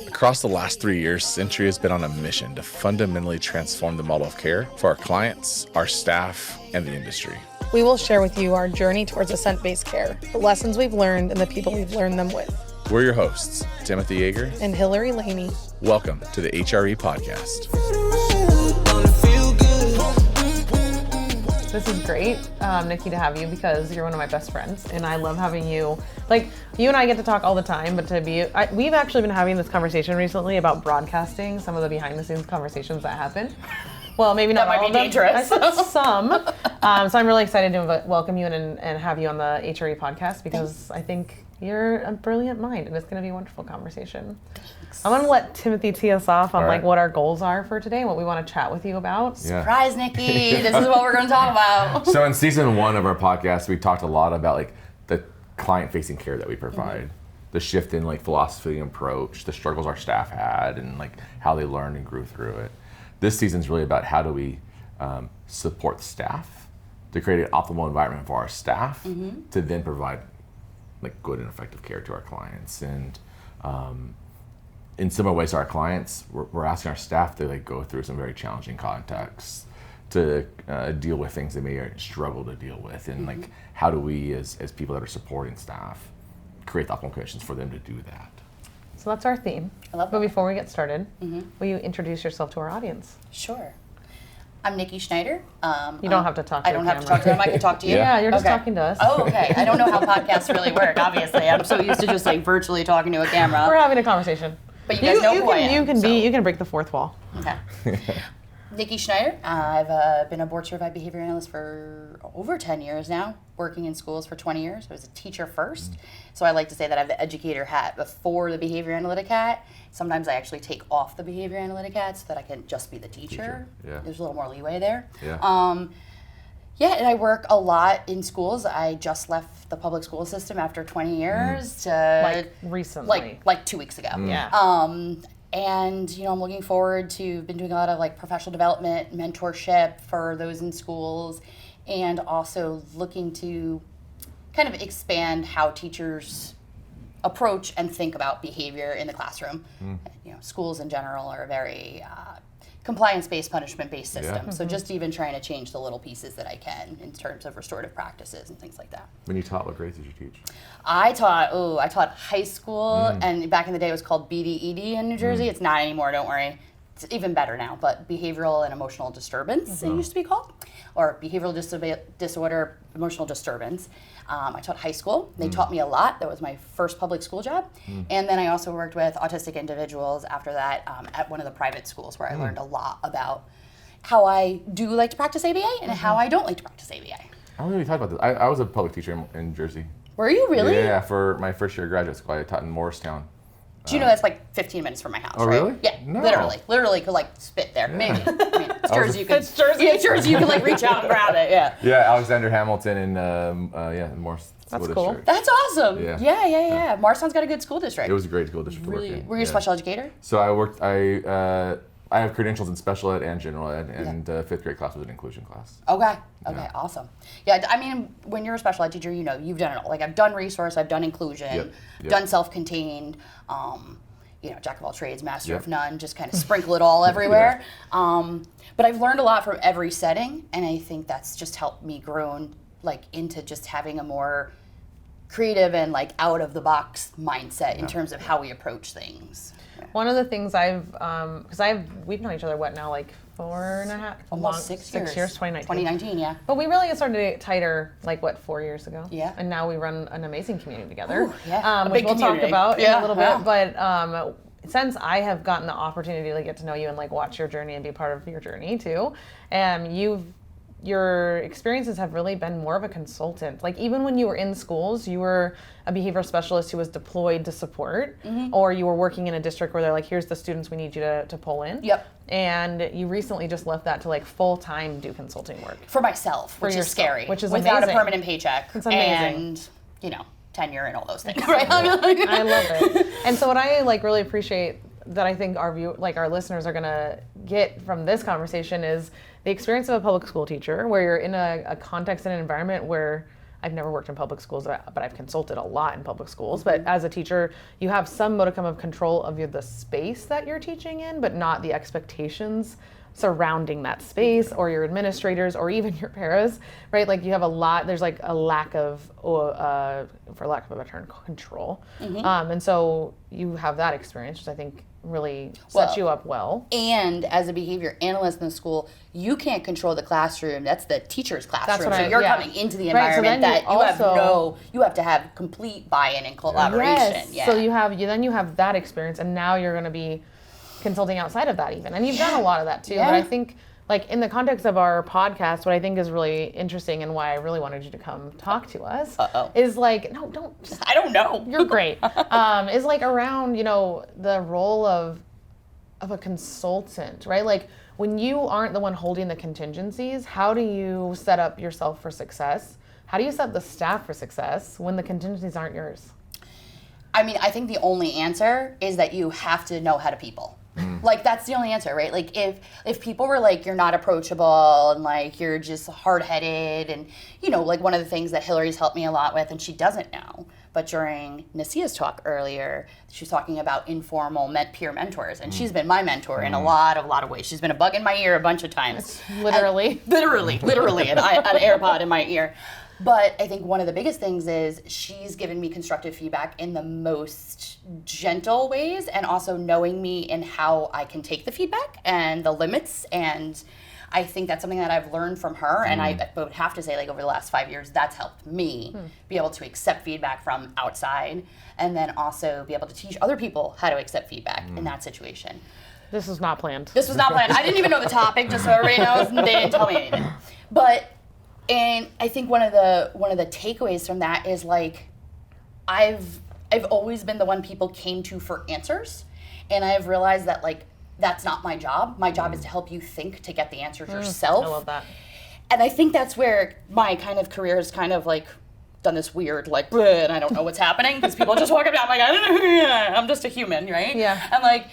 Across the last 3 years, Centria has been on a mission to fundamentally transform the model of care for our clients, our staff, and the industry. We will share with you our journey towards assent-based care, the lessons we've learned, and the people we've learned them with. We're your hosts, Timothy Yeager and Hillary Laney. Welcome to the HRE Podcast. This is great, Nikki, to have you because you're one of my best friends, and I love having you. Like, you and I get to talk all the time, but we've actually been having this conversation recently about broadcasting some of the behind-the-scenes conversations that happen. Well, maybe not all of them. That might be dangerous. I said some. So I'm really excited to welcome you and have you on the HRE Podcast because I think you're a brilliant mind, and it's going to be a wonderful conversation. I'm going to let Timothy tee us off on like what our goals are for today and what we want to chat with you about. Yeah. Surprise, Nikki! This is what we're going to talk about. So in season 1 of our podcast, we talked a lot about like the client-facing care that we provide, the shift in like philosophy and approach, the struggles our staff had, and like how they learned and grew through it. This season's really about how do we support staff to create an optimal environment for our staff to then provide like good and effective care to our clients. And in similar ways to our clients, we're asking our staff to like go through some very challenging contexts to deal with things they may struggle to deal with. And like, how do we as people that are supporting staff create the optimal conditions for them to do that? So that's our theme. I love that. But before we get started, will you introduce yourself to our audience? Sure. I'm Nikki Schneider. You don't have to talk to I don't have to talk to them. I can talk to you. Yeah, you're just talking to us. Oh, okay. I don't know how podcasts really work, obviously. I'm so used to just like virtually talking to a camera. We're having a conversation. But you guys know who I am. You can break the fourth wall. Okay. Nicky Schneider. I've been a board-certified behavior analyst for over 10 years now, working in schools for 20 years. I was a teacher first. So I like to say that I have the educator hat before the behavior analytic hat. Sometimes I actually take off the behavior analytic hat so that I can just be the teacher. Yeah. There's a little more leeway there. Yeah. And I work a lot in schools. I just left the public school system after 20 years to like recently. Like 2 weeks ago. Yeah. And I'm looking forward to been doing a lot of like professional development, mentorship for those in schools, and also looking to kind of expand how teachers approach and think about behavior in the classroom. Schools in general are a very compliance-based, punishment-based system. Yeah. So just even trying to change the little pieces that I can in terms of restorative practices and things like that. When you taught, what grades did you teach? I taught high school, and back in the day it was called BDED in New Jersey. It's not anymore, don't worry. It's even better now, but behavioral and emotional disturbance, it used to be called, or behavioral disorder, emotional disturbance. I taught high school. They taught me a lot. That was my first public school job. And then I also worked with autistic individuals after that at one of the private schools where I learned a lot about how I do like to practice ABA and how I don't like to practice ABA. I don't really talk about this. I was a public teacher in Jersey. Were you really? Yeah, for my first year of graduate school, I taught in Morristown. Do you know that's like 15 minutes from my house, oh, right? really? Yeah, No. literally could like spit there, maybe. I mean, it's Jersey, It's Jersey, you can like reach out and grab it, yeah. Yeah, Alexander Hamilton and Morristown. That's cool. District. That's awesome. Yeah. Yeah. Morristown's got a good school district. It was a great school district to work in. Were you a special educator? So I have credentials in special ed and general ed, and 5th grade class was an inclusion class. Okay, Yeah. awesome. Yeah, I mean, when you're a special ed teacher, you've done it all. Like I've done resource, I've done inclusion, Yep. done self-contained, jack of all trades, master of none, just kind of sprinkle it all everywhere. But I've learned a lot from every setting, and I think that's just helped me grow into just having a more creative and like out of the box mindset in terms of how we approach things. Yeah. One of the things we've known each other, what now, like 4.5? Almost 6 years. 6 years, 2019. 2019, yeah. But we really started to get tighter, 4 years ago? Yeah. And now we run an amazing community together. Ooh, yeah. A Which big we'll talk community. about in a little bit. Yeah. But since I have gotten the opportunity to get to know you and watch your journey and be part of your journey too, your experiences have really been more of a consultant. Like even when you were in schools, you were a behavioral specialist who was deployed to support, or you were working in a district where they're like, here's the students we need you to pull in. Yep. And you recently just left that to full-time do consulting work. For myself, which is yourself, scary. which is without amazing. a permanent paycheck. It's amazing. And, tenure and all those things, right? I love it. And so what I really appreciate that I think our listeners are gonna get from this conversation is the experience of a public school teacher, where you're in a context and an environment where I've never worked in public schools, but I've consulted a lot in public schools. But as a teacher, you have some modicum of control of the space that you're teaching in, but not the expectations surrounding that space, or your administrators, or even your paras, right? Like you have there's like a lack of, for lack of a better term, control. And so you have that experience, which I think really sets you up well. And as a behavior analyst in the school, you can't control the classroom. That's the teacher's classroom. So you're coming into the environment that you have to have complete buy-in and collaboration. Yes. So you have that experience, and now you're going to be consulting outside of that even. And you've done a lot of that too. But I think, like, in the context of our podcast, what I think is really interesting and why I really wanted you to come talk to us is like, no, don't. I don't know. You're great. Is like around, the role of a consultant, right? Like when you aren't the one holding the contingencies, how do you set up yourself for success? How do you set the staff for success when the contingencies aren't yours? I mean, I think the only answer is that you have to know how to people. Like, that's the only answer, right? Like, if people were like, you're not approachable and like you're just hard-headed, and like one of the things that Hillary's helped me a lot with, and she doesn't know, but during Nasia's talk earlier, she was talking about informal peer mentors, and she's been my mentor in a lot of ways. She's been a bug in my ear a bunch of times. Literally, an AirPod in my ear. But I think one of the biggest things is she's given me constructive feedback in the most gentle ways, and also knowing me in how I can take the feedback and the limits. And I think that's something that I've learned from her. And I would have to say, like, over the last 5 years, that's helped me be able to accept feedback from outside, and then also be able to teach other people how to accept feedback in that situation. This was not planned. This was not planned. I didn't even know the topic, just so everybody knows, and they didn't tell me anything. And I think one of the takeaways from that is, like, I've always been the one people came to for answers, and I've realized that, like, that's not my job. My job is to help you think to get the answers yourself. I love that. And I think that's where my kind of career has kind of like done this weird, like, and I don't know what's happening, because people just walk up and I'm like, I don't know who you are. I'm just a human, right? Yeah. And like,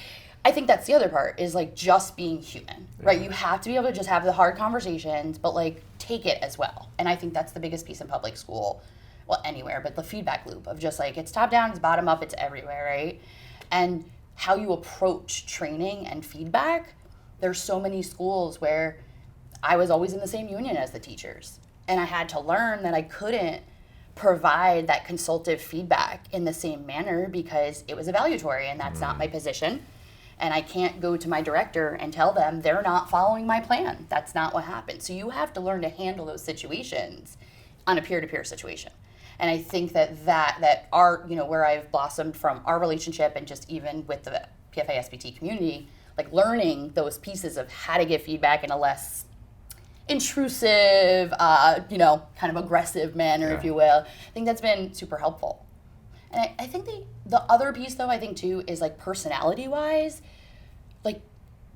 I think that's the other part, is like just being human, right? You have to be able to just have the hard conversations, but like take it as well. And I think that's the biggest piece in public school, well, anywhere, but the feedback loop of just like, it's top down, it's bottom up, it's everywhere, right? And how you approach training and feedback. There's so many schools where I was always in the same union as the teachers, and I had to learn that I couldn't provide that consultative feedback in the same manner because it was evaluatory, and that's not my position. And I can't go to my director and tell them they're not following my plan. That's not what happened. So you have to learn to handle those situations on a peer-to-peer situation. And I think that our, where I've blossomed from our relationship, and just even with the PFA SPT community, like learning those pieces of how to give feedback in a less intrusive, kind of aggressive manner, if you will. I think that's been super helpful. And I think the other piece, though, I think, too, is, like, personality-wise, like,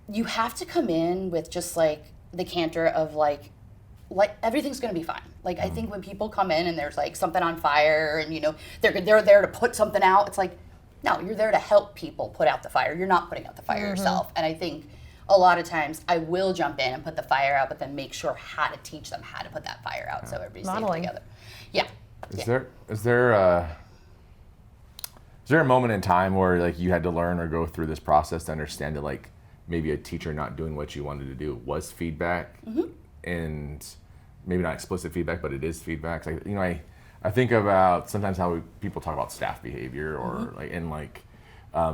you have to come in with just, like, the canter of, like everything's going to be fine. Like, I think when people come in and there's, like, something on fire and, they're there to put something out, it's like, no, you're there to help people put out the fire. You're not putting out the fire yourself. And I think a lot of times I will jump in and put the fire out, but then make sure how to teach them how to put that fire out so everybody's safe together. Yeah. Is there a moment in time where, like, you had to learn or go through this process to understand that, like, maybe a teacher not doing what you wanted to do was feedback, and maybe not explicit feedback, but it is feedback? Like, I think about sometimes how people talk about staff behavior, or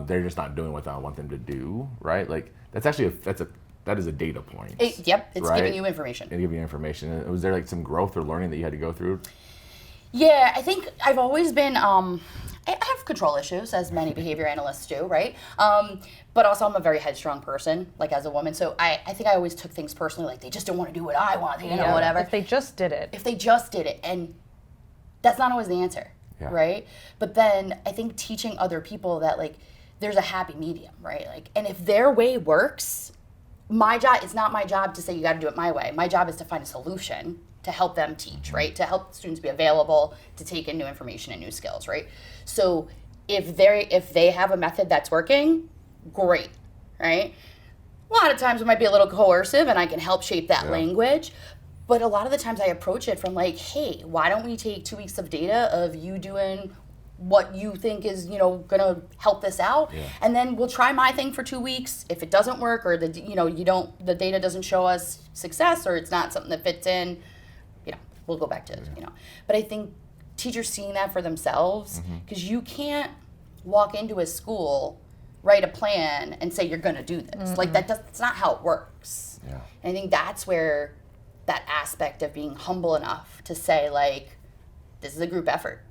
they're just not doing what I want them to do, right? Like, that's actually that is a data point. It's right? Giving you information. It's giving you information. Was there, like, some growth or learning that you had to go through? Yeah, I think I've always been, I have control issues, as many behavior analysts do, right? But also I'm a very headstrong person, like, as a woman. So I think I always took things personally, like, they just don't want to do what I want, whatever. If they just did it. And that's not always the answer, right? But then I think teaching other people that, like, there's a happy medium, right? Like, and if their way works, it's not my job to say you got to do it my way. My job is to find a solution to help them teach, right? To help students be available to take in new information and new skills, right? So if they have a method that's working, great, right? A lot of times it might be a little coercive, and I can help shape that language. But a lot of the times I approach it from like, hey, why don't we take 2 weeks of data of you doing what you think is, gonna help this out, and then we'll try my thing for 2 weeks. If it doesn't work, or the data doesn't show us success, or it's not something that fits in, we'll go back to it. But I think teachers seeing that for themselves, because you can't walk into a school, write a plan, and say you're gonna do this. Like that's not how it works. Yeah. And I think that's where that aspect of being humble enough to say like, this is a group effort.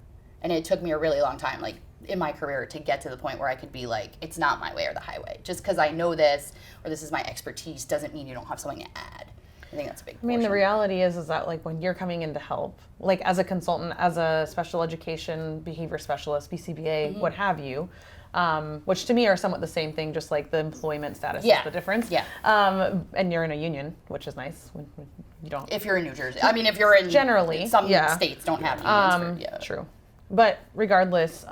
And it took me a really long time, like in my career, to get to the point where I could be like, it's not my way or the highway. Just because I know this or this is my expertise doesn't mean you don't have something to add. I think that's a big portion. I mean, the reality is that like when you're coming in to help, like as a consultant, as a special education behavior specialist, BCBA, what have you, which to me are somewhat the same thing, just like the employment status is the difference. Yeah. And you're in a union, which is nice. When you don't. If you're in New Jersey. I mean, if you're in generally, some states don't have unions. True. But regardless,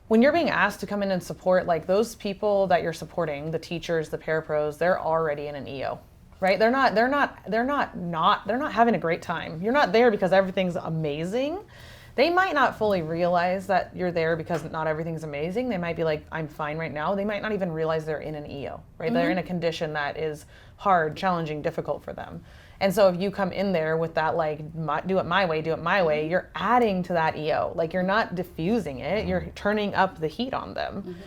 when you're being asked to come in and support, like those people that you're supporting, the teachers, the parapros, they're already in an EO, right? They're not having a great time. You're not there because everything's amazing. They might not fully realize that you're there because not everything's amazing. They might be like, I'm fine right now. They might not even realize they're in an EO, right? They're in a condition that is hard, challenging, difficult for them. And so if you come in there with that, like, do it my way, you're adding to that EO. Like, you're not diffusing it, you're turning up the heat on them.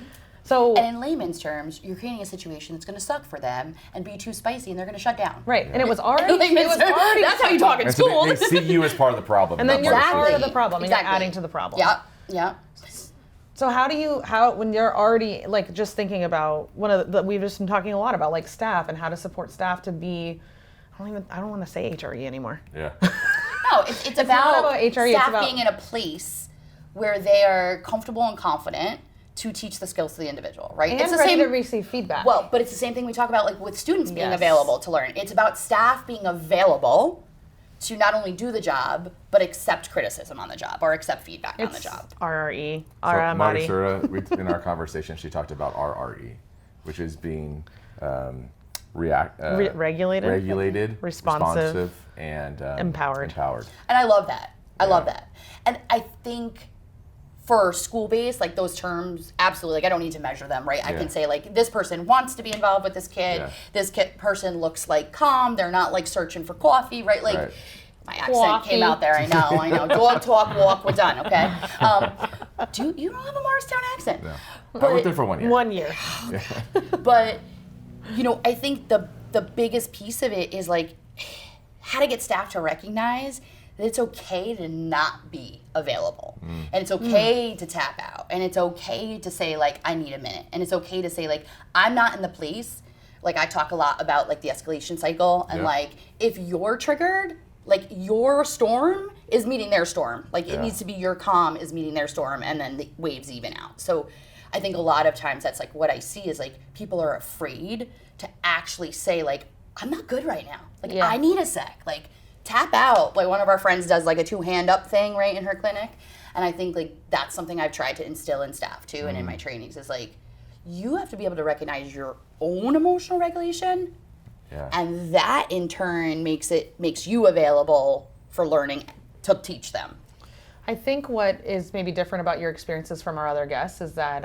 So, and in layman's terms, you're creating a situation that's going to suck for them and be too spicy, and they're going to shut down. Right, and it was already that's how you talk in school. They see you as part of the problem. And then you're part of the problem, and you're adding to the problem. Yeah. So when you're already, like, just thinking about, we've just been talking a lot about, like, staff and how to support staff to be, I don't want to say HRE anymore. Yeah. No, it's about HRE. Staff being in a place where they are comfortable and confident to teach the skills to the individual, right? And it's the ready to receive feedback. Well, but it's the same thing we talk about, like with students being available to learn. It's about staff being available to not only do the job, but accept criticism on the job or accept feedback on the job. RRE. So in our conversation, she talked about RRE, which is being regulated, responsive, and empowered. And I love that. I love that. And I think for school-based, like those terms, absolutely, like I don't need to measure them, right? I can say like, this person wants to be involved with this kid. This person looks like calm. They're not like searching for coffee, right? Like my accent came out there. I know. Dog talk, walk, we're done, okay? You don't have a Morristown accent. No. I worked there for 1 year. 1 year. But, I think the biggest piece of it is like how to get staff to recognize that it's okay to not be available. And it's okay to tap out. And it's okay to say like, I need a minute. And it's okay to say like, I'm not in the place. Like I talk a lot about like the escalation cycle and like, if you're triggered, like your storm is meeting their storm. Like it needs to be your calm is meeting their storm and then the waves even out. So I think a lot of times that's like what I see is like people are afraid to actually say like, I'm not good right now. Like I need a sec. Like tap out. Like one of our friends does like a 2-hand up thing right in her clinic. And I think like that's something I've tried to instill in staff too and in my trainings is like, you have to be able to recognize your own emotional regulation. And that in turn makes you available for learning to teach them. I think what is maybe different about your experiences from our other guests is that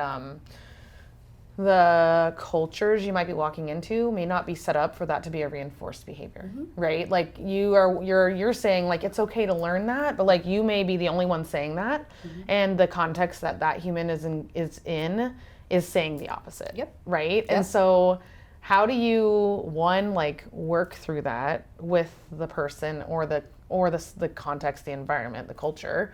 the cultures you might be walking into may not be set up for that to be a reinforced behavior, right? Like you're saying like it's okay to learn that, but like you may be the only one saying that, and the context that human is in is saying the opposite, right? And so how do you like work through that with the person or the context, the environment, the culture?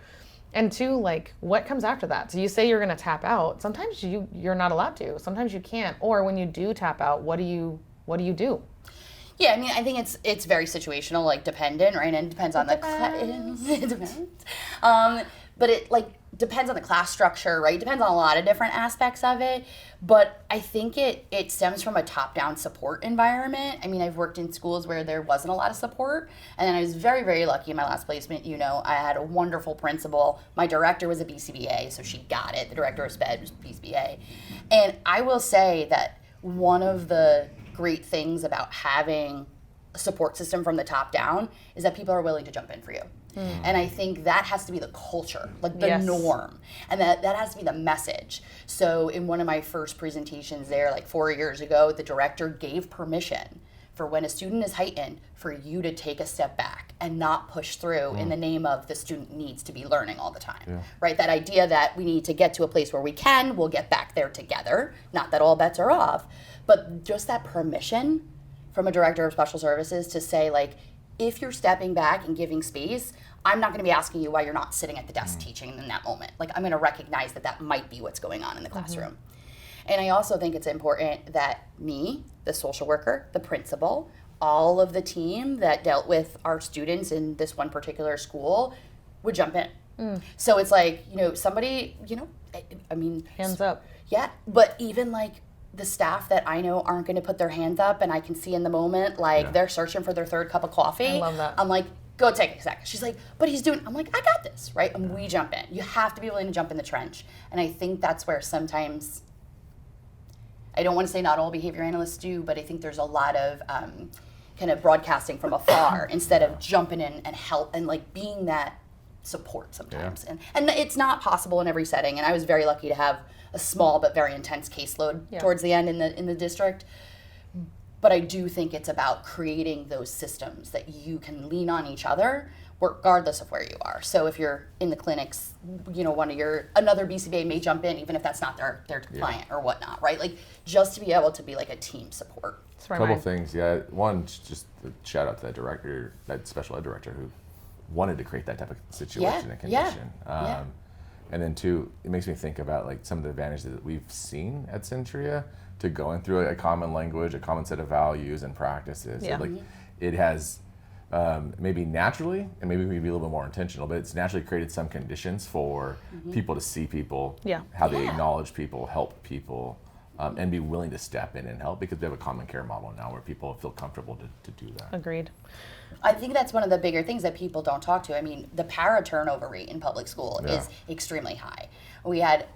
And 2, like, what comes after that? So you say you're going to tap out. Sometimes you're not allowed to. Sometimes you can't. Or when you do tap out, what do you do? Yeah, I mean, I think it's very situational, like dependent, right? And it depends on the class. It depends. But it like depends on the class structure, right? Depends on a lot of different aspects of it. But I think it stems from a top-down support environment. I mean, I've worked in schools where there wasn't a lot of support. And then I was very, very lucky in my last placement. I had a wonderful principal. My director was a BCBA, so she got it. The director of SPED was BCBA. And I will say that one of the great things about having support system from the top down is that people are willing to jump in for you. And I think that has to be the culture, like the norm. And that has to be the message. So in one of my first presentations there, like 4 years ago, the director gave permission for when a student is heightened for you to take a step back and not push through in the name of the student needs to be learning all the time, right? That idea that we need to get to a place where we'll get back there together. Not that all bets are off, but just that permission from a director of special services to say, like, if you're stepping back and giving space, I'm not going to be asking you why you're not sitting at the desk teaching in that moment. Like, I'm going to recognize that might be what's going on in the classroom. And I also think it's important that me, the social worker, the principal, all of the team that dealt with our students in this one particular school would jump in. So it's like, somebody, I mean. Hands up. Yeah, but even like the staff that I know aren't going to put their hands up, and I can see in the moment, like they're searching for their third cup of coffee. I love that. I'm like, go take a second. She's like, but he's doing, I'm like, I got this, right? And we jump in. You have to be willing to jump in the trench. And I think that's where sometimes, I don't want to say not all behavior analysts do, but I think there's a lot of kind of broadcasting from afar instead of jumping in and help and like being that support sometimes. And it's not possible in every setting. And I was very lucky to have a small but very intense caseload towards the end in the district. But I do think it's about creating those systems that you can lean on each other regardless of where you are. So if you're in the clinics, another BCBA may jump in even if that's not their client or whatnot, right? Like just to be able to be like a team support. A couple things, one, just a shout out to that director, that special ed director who wanted to create that type of situation and condition. And then two, it makes me think about like some of the advantages that we've seen at Centria to going through a common language, a common set of values and practices. So, like it has maybe naturally, and maybe a little bit more intentional, but it's naturally created some conditions for people to see people, how they acknowledge people, help people, and be willing to step in and help because we have a common care model now where people feel comfortable to do that. Agreed. I think that's one of the bigger things that people don't talk to. I mean, the para turnover rate in public school is extremely high. We had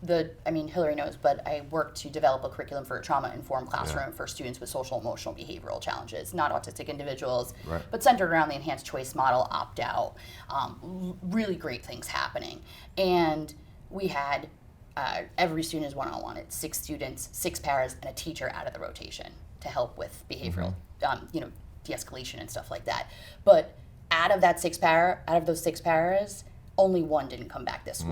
Hillary knows, but I worked to develop a curriculum for a trauma-informed classroom for students with social, emotional, behavioral challenges, not autistic individuals, but centered around the enhanced choice model, opt-out, really great things happening. And we had every student is one-on-one. It's 6 students, 6 paras, and a teacher out of the rotation to help with behavioral, de-escalation and stuff like that. But out of those 6 paras, only 1 didn't come back this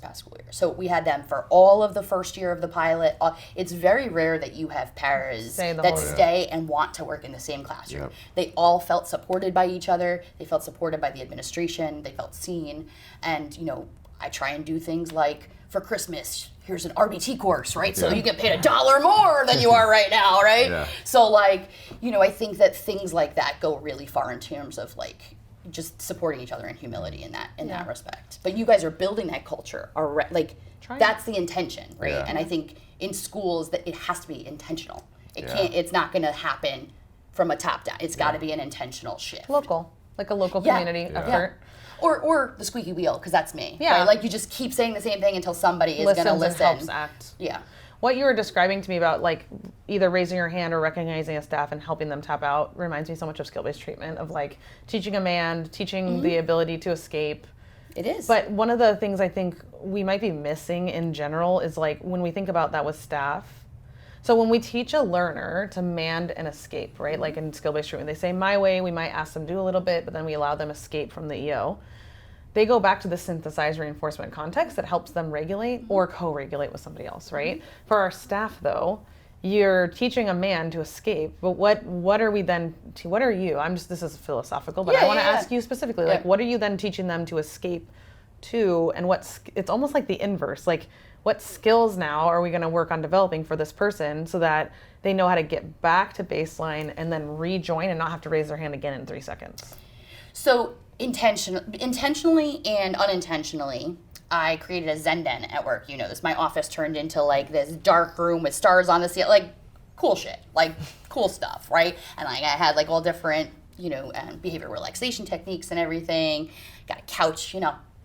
past school year. So we had them for all of the first year of the pilot. It's very rare that you have paras that stay and want to work in the same classroom. They all felt supported by each other. They felt supported by the administration. They felt seen. And, I try and do things like, for Christmas, here's an RBT course, right? So you get paid $1 more than you are right now, right? So I think that things like that go really far in terms of like just supporting each other in humility in that respect. But you guys are building that culture, that's the intention, right? And I think in schools that it has to be intentional. It's not going to happen from a top down. It's got to be an intentional shift. Local, like a local community effort. Or the squeaky wheel, because that's me. Yeah. Right? Like you just keep saying the same thing until somebody is going to listen. And helps act. Yeah. What you were describing to me about like either raising your hand or recognizing a staff and helping them tap out reminds me so much of skill-based treatment of like teaching a man, teaching the ability to escape. It is. But one of the things I think we might be missing in general is like when we think about that with staff. So when we teach a learner to mand and escape, right? Like in skill-based treatment, they say my way, we might ask them to do a little bit, but then we allow them escape from the EO. They go back to the synthesized reinforcement context that helps them regulate or co-regulate with somebody else, right? For our staff though, you're teaching a man to escape, but what are we then, what are you, this is philosophical, but I want to ask you specifically, like what are you then teaching them to escape to, and it's almost like the inverse, like what skills now are we going to work on developing for this person so that they know how to get back to baseline and then rejoin and not have to raise their hand again in 3 seconds? So intentionally and unintentionally, I created a Zen den at work. My office turned into like this dark room with stars on the ceiling, like cool shit, like cool stuff, right? And like I had like all different, behavior relaxation techniques and everything. Got a couch,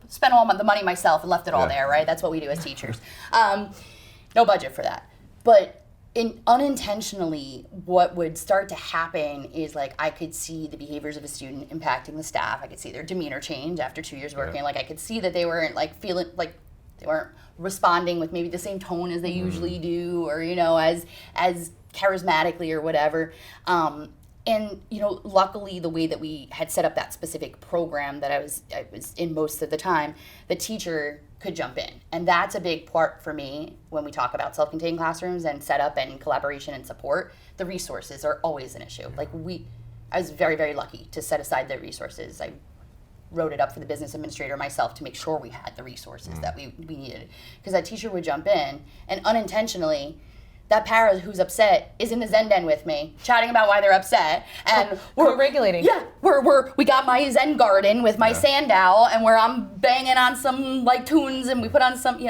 spent all the money myself and left it all there, right? That's what we do as teachers. No budget for that. But unintentionally, what would start to happen is like I could see the behaviors of a student impacting the staff. I could see their demeanor change after 2 years working. Like I could see that they weren't like feeling like they weren't responding with maybe the same tone as they usually do, or as charismatically or whatever. And luckily, the way that we had set up that specific program that I was in most of the time, the teacher could jump in. And that's a big part for me when we talk about self-contained classrooms and setup and collaboration and support. The resources are always an issue. Like I was very, very lucky to set aside the resources. I wrote it up for the business administrator myself to make sure we had the resources that we needed. Because that teacher would jump in, and unintentionally, that para who's upset is in the Zen den with me, chatting about why they're upset, and we're regulating. Yeah, we got my Zen garden with my Sandow, and where I'm banging on some like tunes, and we put on some,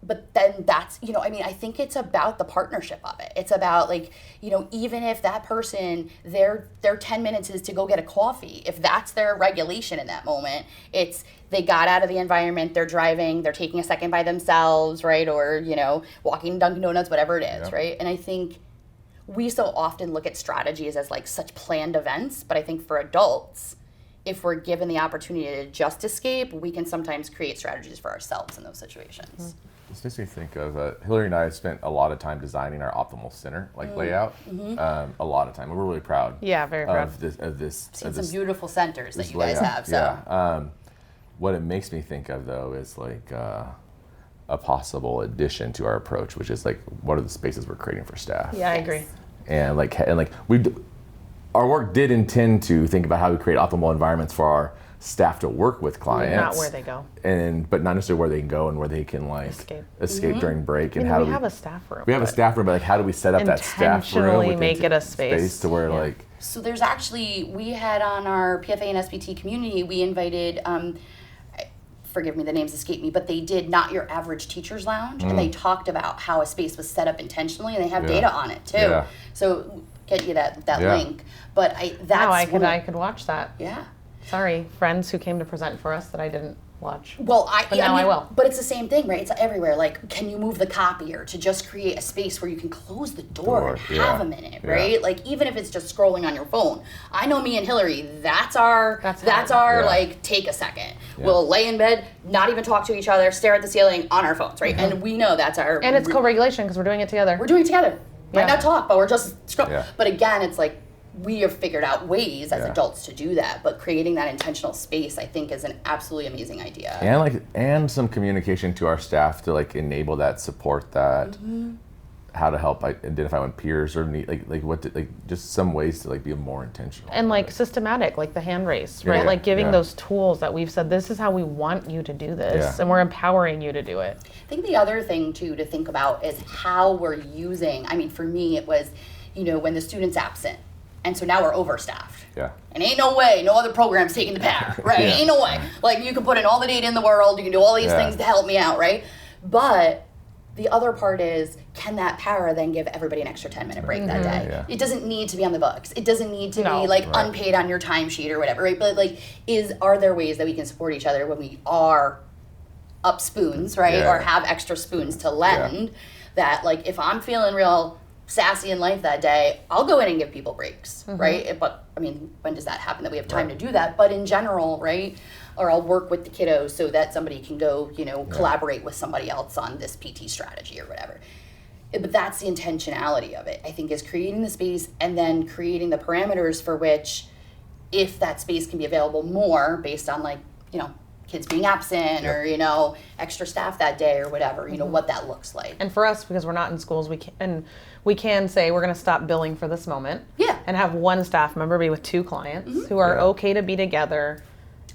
but then that's, I think it's about the partnership of it. It's about like, even if that person, their 10 minutes is to go get a coffee, if that's their regulation in that moment, it's they got out of the environment, they're driving, they're taking a second by themselves, right? Or, walking to Dunkin' Donuts, whatever it is, right? And I think we so often look at strategies as like such planned events, but I think for adults, if we're given the opportunity to just escape, we can sometimes create strategies for ourselves in those situations. This makes me think of Hillary and I spent a lot of time designing our optimal center layout. A lot of time. We're really proud. Yeah, very proud of this. Seen some beautiful centers that you guys have. So. Yeah. What it makes me think of though is like a possible addition to our approach, which is like what are the spaces we're creating for staff? Yeah, I agree. And our work did intend to think about how we create optimal environments for our staff to work with clients, not where they go, but not necessarily where they can go and where they can like escape during break. And how we have a staff room. We have a staff room, but like how do we set up that staff room? Intentionally make it a space to where like. So there's actually, we had on our PFA and SPT community, we invited. Forgive me, the names escape me, but they did Not Your Average Teacher's Lounge, and they talked about how a space was set up intentionally, and they have data on it too. Yeah. So get you that link. But I could watch that. Yeah. Sorry, friends who came to present for us that I didn't watch. Well, I will. But it's the same thing, right? It's everywhere. Like, can you move the copier to just create a space where you can close the door and have a minute, right? Like, even if it's just scrolling on your phone. I know me and Hillary, that's our like, take a second. Yeah. We'll lay in bed, not even talk to each other, stare at the ceiling on our phones, right? And we know that's our... And it's co-regulation because we're doing it together. We're doing it together. Might not talk, but we're just scrolling. Yeah. But again, it's like, we have figured out ways as adults to do that, but creating that intentional space, I think, is an absolutely amazing idea. And some communication to our staff to like enable that, support that, how to help identify when peers are just some ways to like be more intentional. And like systematic, like the hand raise, right? Like giving those tools that we've said, this is how we want you to do this, and we're empowering you to do it. I think the other thing too to think about is how we're using. I mean, for me, it was, when the student's absent. And so now we're overstaffed. Yeah. And ain't no way, no other program's taking the para, right? Ain't no way. Like, you can put in all the data in the world, you can do all these things to help me out, right? But the other part is, can that para then give everybody an extra 10-minute break that day? Yeah. It doesn't need to be on the books. It doesn't need to be like unpaid on your timesheet or whatever, right? But like, are there ways that we can support each other when we are up spoons, right? Or have extra spoons to lend that, like, if I'm feeling real sassy in life that day, I'll go in and give people breaks, right? But I mean, when does that happen that we have time to do that? But in general, right? Or I'll work with the kiddos so that somebody can go, collaborate with somebody else on this PT strategy or whatever. But that's the intentionality of it, I think, is creating the space and then creating the parameters for which, if that space can be available more based on like, kids being absent or, extra staff that day or whatever, what that looks like. And for us, because we're not in schools, we can say we're going to stop billing for this moment. Yeah. And have one staff member be with two clients who are okay to be together.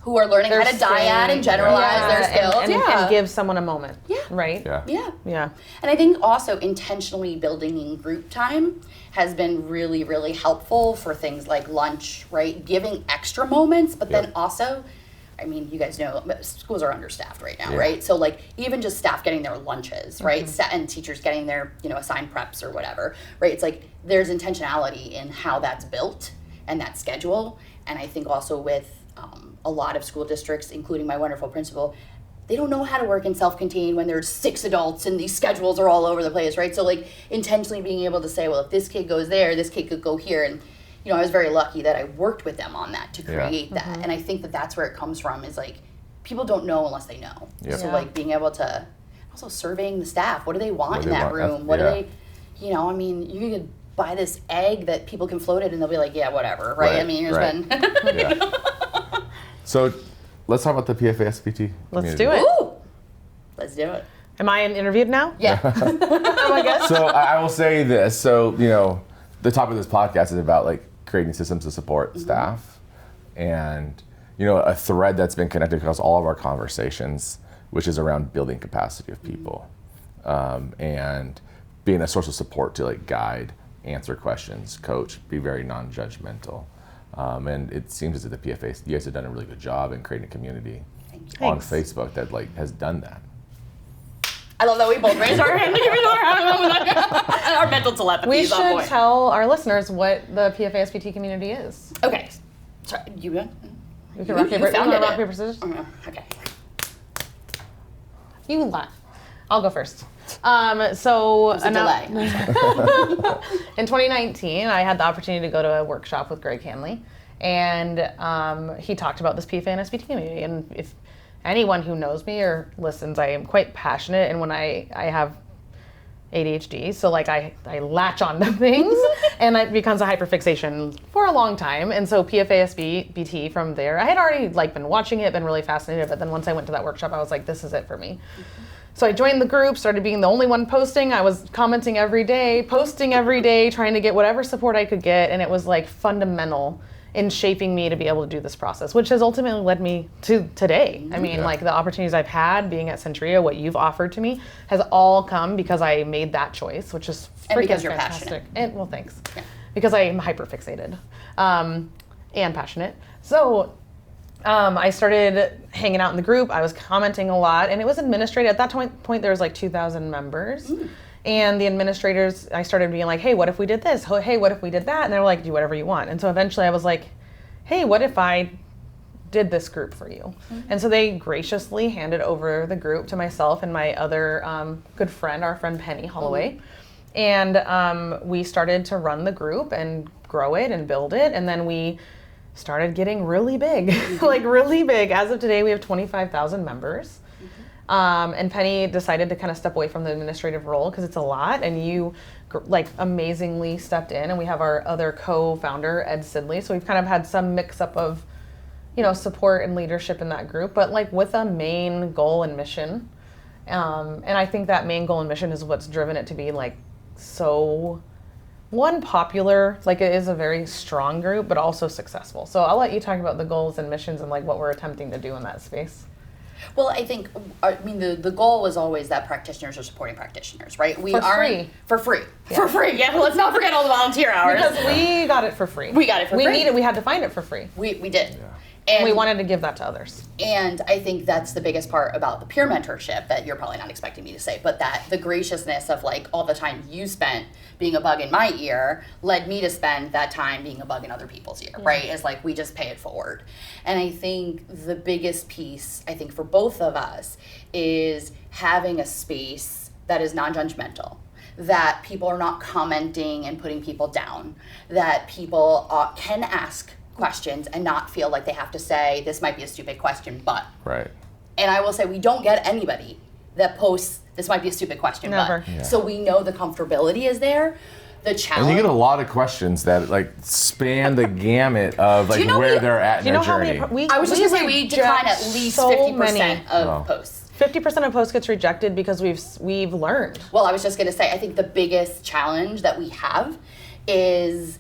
Who are learning how to dyad and generalize their skills. And give someone a moment. Yeah. Right? Yeah. And I think also intentionally building in group time has been really, really helpful for things like lunch, right? Giving extra moments, but then also, I mean, you guys know schools are understaffed right now, right? So like even just staff getting their lunches, right? And teachers getting their, assigned preps or whatever, right? It's like there's intentionality in how that's built and that schedule. And I think also with a lot of school districts, including my wonderful principal, they don't know how to work in self-contained when there's 6 adults and these schedules are all over the place, right? So like intentionally being able to say, well, if this kid goes there, this kid could go here. And, you know, I was very lucky that I worked with them on that to create that. And I think that that's where it comes from, is like, people don't know unless they know. So like being able to, also surveying the staff, what do they want in that room? What do they, you know, I mean, you could buy this egg that people can float it and they'll be like, yeah, whatever, right? I mean, there's been... So let's talk about the PFA SPT Let's do it. Ooh, let's do it. Am I interviewed now? Yeah. Oh, I guess. So I will say this. So, you know, the topic of this podcast is about like creating systems to support staff. And, you know, a thread that's been connected across all of our conversations, which is around building capacity of people, and being a source of support to like guide, answer questions, coach, be very non-judgmental. And it seems as if the PFA, you guys have done a really good job in creating a community on Facebook that like has done that. I love that we both raised our hand to give each other our mental telepathy We is on should point. tell our listeners what the PFA SPT community is. Okay. Sorry, you good? We can rock paper scissors. Okay. You laugh. I'll go first. So There's a delay. In 2019, I had the opportunity to go to a workshop with Greg Hanley, and he talked about this PFA and SPT community. And if anyone who knows me or listens, I am quite passionate, and when I have ADHD, so like I latch on to things, and it becomes a hyperfixation for a long time. And so PFA SPT from there, I had already like been watching it, been really fascinated, but then once I went to that workshop, I was like, this is it for me. So I joined the group, started being the only one posting. I was commenting every day, posting every day, trying to get whatever support I could get, and it was like fundamental in shaping me to be able to do this process, which has ultimately led me to today. I mean, like the opportunities I've had being at Centria, what you've offered to me, has all come because I made that choice, which is freaking and because you're fantastic. passionate. And well, thanks. Yeah. Because I am hyperfixated and passionate. So I started hanging out in the group. I was commenting a lot, and it was administrated. At that point, there was like 2,000 members. And the administrators, I started being like, hey, what if we did this? Hey, what if we did that? And they were like, do whatever you want. And so eventually I was like, hey, what if I did this group for you? And so they graciously handed over the group to myself and my other good friend, our friend Penny Holloway. And we started to run the group and grow it and build it. And then we started getting really big, like really big. As of today, we have 25,000 members. And Penny decided to kind of step away from the administrative role because it's a lot, and you like amazingly stepped in, and we have our other co-founder, Ed Sidley. So we've kind of had some mix up of, you know, support and leadership in that group, but like with a main goal and mission. And I think that main goal and mission is what's driven it to be like so popular, like it is a very strong group, but also successful. So I'll let you talk about the goals and missions and like what we're attempting to do in that space. Well, I think, the goal was always that practitioners are supporting practitioners, right? We For aren't free. For free. Yeah. For free. Yeah, let's not forget all the volunteer hours. Because we got it for free. We got it for free. We had to find it for free. We did. Yeah. And we wanted to give that to others. And I think that's the biggest part about the peer mentorship that you're probably not expecting me to say, but that the graciousness of like all the time you spent being a bug in my ear led me to spend that time being a bug in other people's ear, right? It's like we just pay it forward. And I think the biggest piece, I think for both of us, is having a space that is non-judgmental, that people are not commenting and putting people down, that people can ask questions and not feel like they have to say, this might be a stupid question, but. Right. And I will say, we don't get anybody that posts, this might be a stupid question, Never. but. Yeah. So we know the comfortability is there. The challenge. And you get a lot of questions that like span the gamut of like where they're at in their journey. I was just gonna say we decline at least 50% of posts. 50% of posts gets rejected because we've learned. Well, I was just gonna say, I think the biggest challenge that we have is,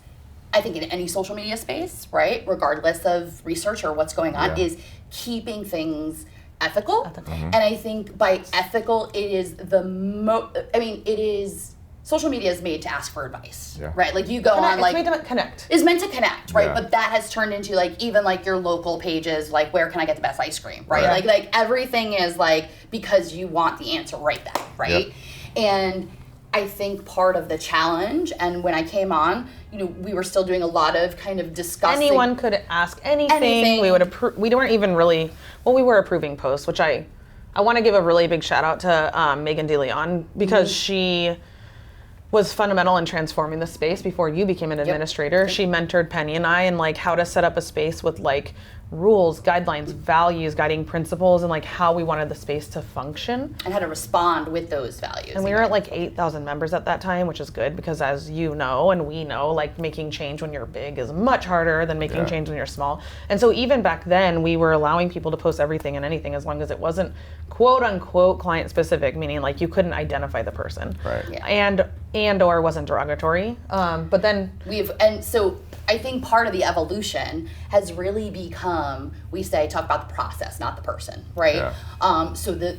I think in any social media space, right, regardless of research or what's going on, is keeping things ethical. And I think by ethical, it is it is, social media is made to ask for advice, right? Like you go on like. It's made to connect. It's meant to connect, right? Yeah. But that has turned into like, even like your local pages, like where can I get the best ice cream, right? Like everything is like, because you want the answer right then, right? Yep. And I think part of the challenge, and when I came on, we were still doing a lot of kind of discussing. Anyone could ask anything. We would we weren't even really, we were approving posts, which I I want to give a really big shout out to Megan DeLeon because she was fundamental in transforming the space before you became an administrator. She mentored Penny and I in like how to set up a space with like rules, guidelines, values, guiding principles, and like how we wanted the space to function. And how to respond with those values. And we were at like 8,000 members at that time, which is good because as you know, and we know, like making change when you're big is much harder than making change when you're small. And so even back then, we were allowing people to post everything and anything as long as it wasn't quote unquote client specific, meaning like you couldn't identify the person. Right. Yeah. And or wasn't derogatory. But then and so I think part of the evolution has really become, we talk about the process, not the person, right? Yeah. So the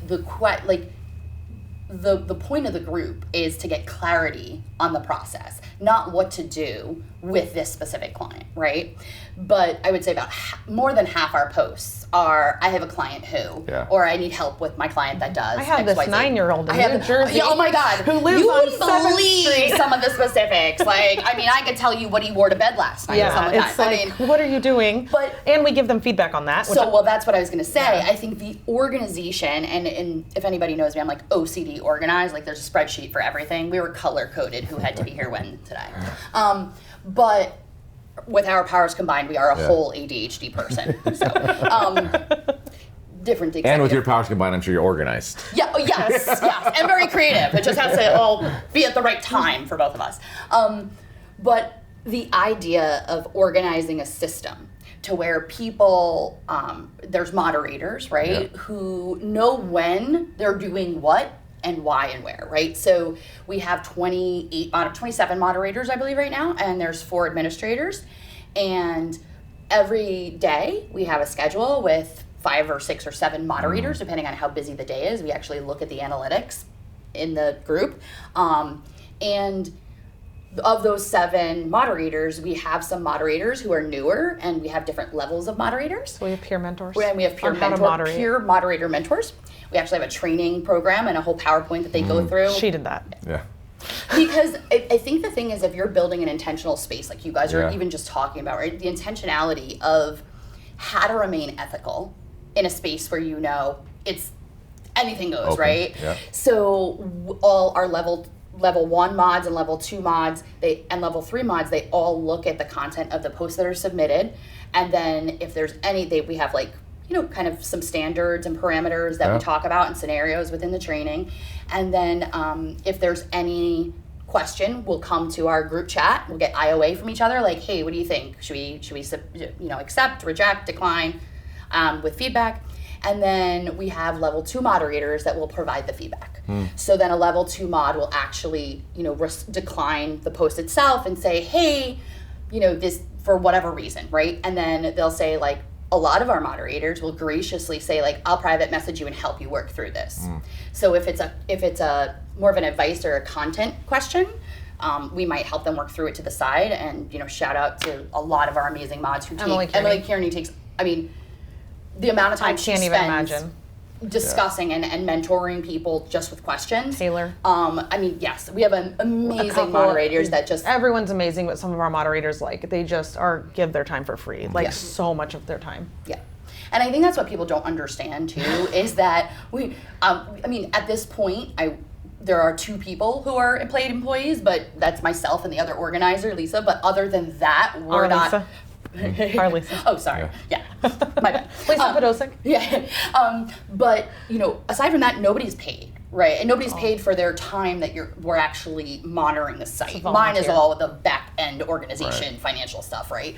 point of the group is to get clarity on the process, not what to do with this specific client, right? But I would say about more than half our posts are, I have a client who, or I need help with my client that does. I have this 9-year-old in New Jersey. Oh my God. Who lives you on wouldn't 7th believe Street. some of the specifics. Like, I mean, I could tell you what he wore to bed last night some of the time. It's like, what are you doing? And we give them feedback on that. Well, that's what I was going to say. I think the organization, and if anybody knows me, I'm like OCD organized. Like, there's a spreadsheet for everything. We were color-coded who had to be here when today. But with our powers combined, we are a whole ADHD person. So, different executive. And with your powers combined, I'm sure you're organized. Yeah, yes, and very creative. It just has to all be at the right time for both of us. But the idea of organizing a system to where people, there's moderators, right, who know when they're doing what and why and where, right? So we have 27 moderators, I believe, right now, and there's 4 administrators. And every day we have a schedule with 5 or 6 or 7 moderators, depending on how busy the day is. We actually look at the analytics in the group. And of those 7 moderators, we have some moderators who are newer, and we have different levels of moderators. So we have peer mentors. And we have peer moderator mentors. We actually have a training program and a whole PowerPoint that they go through. She did that. Yeah. Because I think the thing is, if you're building an intentional space, like you guys are even just talking about, right? The intentionality of how to remain ethical in a space where you know it's anything goes, right? Yeah. So all our level 1 mods and level 2 mods, and level 3 mods, they all look at the content of the posts that are submitted, and then if there's we have like, you know, kind of some standards and parameters that we talk about and scenarios within the training. And then if there's any question, we'll come to our group chat. We'll get IOA from each other, like, hey, what do you think? Should we accept, reject, decline, with feedback? And then we have level 2 moderators that will provide the feedback. So then a level 2 mod will actually, decline the post itself and say, hey, this for whatever reason, right? And then they'll say, like, a lot of our moderators will graciously say, like, I'll private message you and help you work through this. So if it's a more of an advice or a content question, we might help them work through it to the side. And shout out to a lot of our amazing mods who Emily Kearney takes. I mean, the amount of time she spends imagine discussing and mentoring people just with questions. Taylor. Yes, we have amazing moderators that just. Everyone's amazing, but some of our moderators, they just give their time for free, so much of their time. Yeah. And I think that's what people don't understand too, is that at this point, there are 2 people who are paid employees, but that's myself and the other organizer, Lisa. But other than that, we're not. Lisa. Our Lisa. Oh, sorry. Yeah. My bad. Lisa Podosic. Yeah. But, aside from that, nobody's paid, right? And nobody's paid for their time that we're actually monitoring the site. Mine is all the back end organization, financial stuff, right?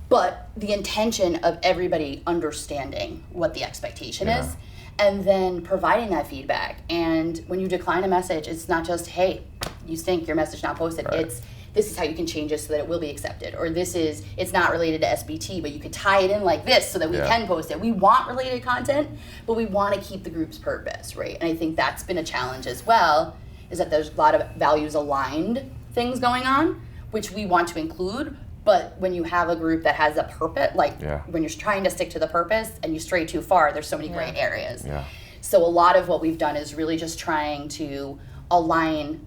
But the intention of everybody understanding what the expectation is, and then providing that feedback. And when you decline a message, it's not just, hey, you stink, your message not posted. It's, this is how you can change it so that it will be accepted. Or it's not related to SPT, but you could tie it in like this so that we can post it. We want related content, but we want to keep the group's purpose, right? And I think that's been a challenge as well, is that there's a lot of values aligned things going on, which we want to include. But when you have a group that has a purpose, when you're trying to stick to the purpose and you stray too far, there's so many gray areas. Yeah. So a lot of what we've done is really just trying to align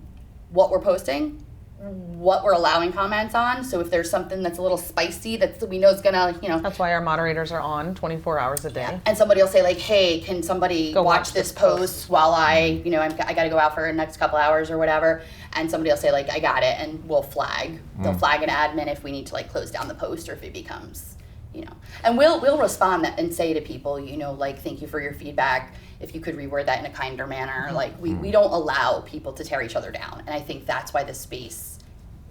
what we're posting what we're allowing comments on. So if there's something that's a little spicy that we know is gonna, That's why our moderators are on 24 hours a day. and somebody will say like, hey, can somebody Go watch this post while I got to go out for the next couple hours or whatever. And somebody will say like, I got it, and we'll flag. They'll flag an admin if we need to like close down the post, or if it becomes, and we'll respond and say to people, like, thank you for your feedback. If you could reword that in a kinder manner, like we don't allow people to tear each other down. And I think that's why this space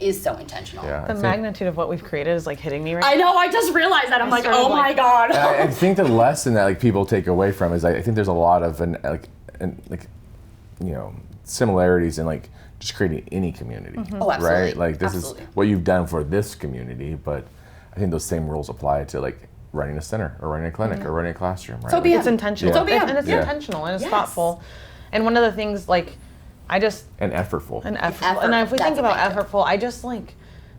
is so intentional. Yeah, The magnitude of what we've created is like hitting me right I know, I just realized that. I'm like, started, oh my like- God. I think the lesson that like people take away from is I think there's a lot of similarities in like just creating any community, Oh, absolutely. right? Like this Absolutely. is what you've done for this community, but I think those same rules apply to like running a center or running a clinic or running a classroom, right? So be It's it. intentional. Yeah. So be and it. it's Yeah. intentional and it's Yes. thoughtful. And one of the things like And effortful. effortful. And if we That's think a about thing, too. effortful, I just like,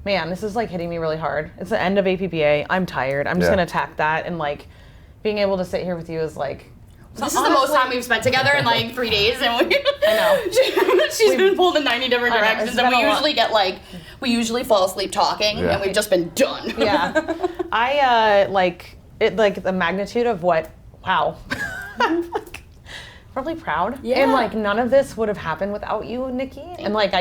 man, this is like hitting me really hard. It's the end of APPA. I'm tired. I'm just Yeah. gonna attack that, and like being able to sit here with you is like. This is the most time we've spent together in like 3 days, and I know. she's been pulled in 90 different I know, directions, it's and been we a lot. usually get like, we usually fall asleep talking, Yeah. and we've just been done. Yeah. I like the magnitude of what. Wow. I'm like, probably proud. Yeah. And like none of this would have happened without you, Nikki. And like